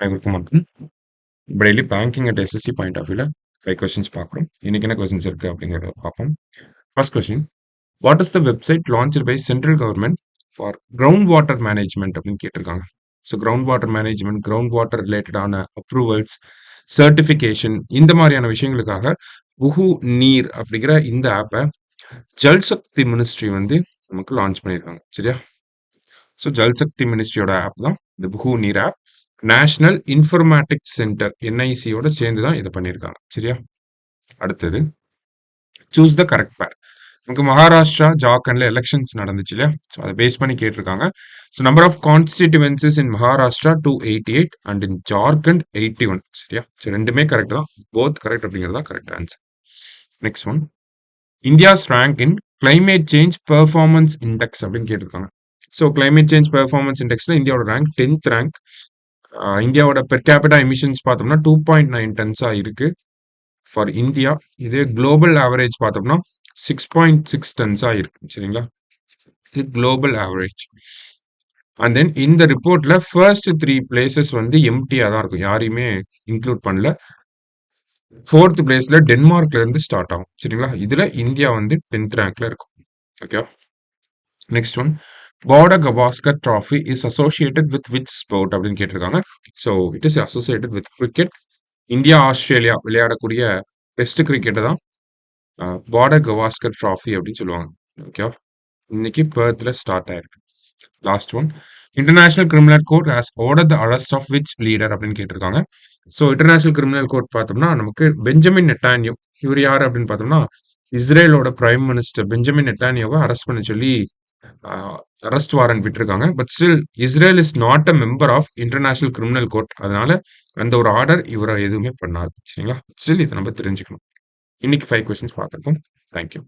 அனைவருக்கும் வணக்கம். இப்போ daily banking at SSC point of வியூல 5 கொஸ்டின்ஸ் பார்க்குறோம். இன்னைக்கு என்ன கொஸ்டின்ஸ் இருக்கு அப்படிங்கிறத பார்ப்போம். First question, what is the website launched by central government for ground water management அப்படின்னு கேட்டிருக்காங்க. So ground water management, ground water ரிலேட்டடான அப்ரூவல்ஸ், சர்டிஃபிகேஷன் இந்த மாதிரியான விஷயங்களுக்காக புகு நீர் அப்படிங்கிற இந்த ஆப்பை ஜல்சக்தி மினிஸ்ட்ரி வந்து நமக்கு லான்ச் பண்ணியிருக்காங்க. சரியா? ஸோ ஜல்சக்தி மினிஸ்ட்ரியோட ஆப் தான் இந்த புகு நீர் ஆப். நேஷனல் இன்ஃபர்மேட்டிக்ஸ் சென்டர் என்ஐசியோட சேர்ந்து தான் இதை பண்ணியிருக்காங்க. சரியா? அடுத்தது, சூஸ் த கரெக்ட் பேர். நமக்கு மகாராஷ்டிரா, ஜார்க்கண்ட்ல எலெக்ஷன்ஸ் நடந்துச்சு இல்லையா? ஸோ அதை பேஸ் பண்ணி கேட்டிருக்காங்க. So number of constituencies in Maharashtra 288 and in Jharkhand 81. சரியா? ஸோ ரெண்டுமே கரெக்ட் தான். போத் கரெக்ட் அப்படிங்கிறது தான் correct answer. Next one, India's rank இன் கிளைமேட் சேஞ்ச் பெர்ஃபார்மன்ஸ் இண்டெக்ஸ் அப்படின்னு கேட்டிருக்காங்க. ஸோ கிளைமேட் சேஞ்ச் பெர்ஃபார்மன்ஸ் இண்டெக்ஸ்ல இந்தியாவோட ரேங்க் 10th ரேங்க். இந்தியாவோட பெர் கேபிட்டா எமிஷன்ஸ் பார்த்தோம்னா 2.9 டன்ஸா இருக்கு ஃபார் இந்தியா. இதே குளோபல் ஆவரேஜ் பார்த்தோம்னா 6.6 டன்ஸா இருக்கு. சரிங்களா? இது குளோபல் ஆவரேஜ். அண்ட் தென் இந்த ரிப்போர்ட்ல ஃபர்ஸ்ட் 3 பிளேசஸ் வந்து எம்டியா தான் இருக்கும், யாரையுமே இன்க்ளூட் பண்ணல. 4th பிளேஸ்ல டென்மார்க்ல இருந்து ஸ்டார்ட் ஆகும். சரிங்களா? இதுல இந்தியா வந்து 10th ரேங்க்ல இருக்கும். Okay. Next one, border Gavaskar trophy is associated with which sport அப்படின்னு கேட்டிருக்காங்க. So it is associated with cricket. India Australia விளையாடக்கூடிய டெஸ்ட் கிரிக்கெட்டை தான் பார்டர் கவாஸ்கர் ட்ராஃபி அப்படின்னு சொல்லுவாங்க. ஓகே. இன்னைக்கு பெர்த்ல ஸ்டார்ட் ஆயிருக்கு. Last one, international criminal court has order the arrest of which leader அப்படின்னு கேட்டிருக்காங்க. ஸோ இன்டர்நேஷனல் கிரிமினல் கோர்ட் பார்த்தோம்னா நமக்கு பெஞ்சமின் நெட்டான்யோ, இவர் யார் அப்படின்னு பார்த்தோம்னா இஸ்ரேலோட பிரைம் மினிஸ்டர் பெஞ்சமின் நெட்டான்யோவை அரெஸ்ட் பண்ண சொல்லி அரெஸ்ட் வாரண்ட் விட்டுருக்காங்க. But still Israel is not a member of international criminal court. அதனால அந்த ஒரு ஆர்டர் இவரை எதுவுமே பண்ணாது. சரிங்களா? ஸ்டில் இதை நம்ம தெரிஞ்சுக்கணும். இன்னைக்கு 5 கொஸ்டின்ஸ் பார்த்துருக்கோம். தேங்க்யூ.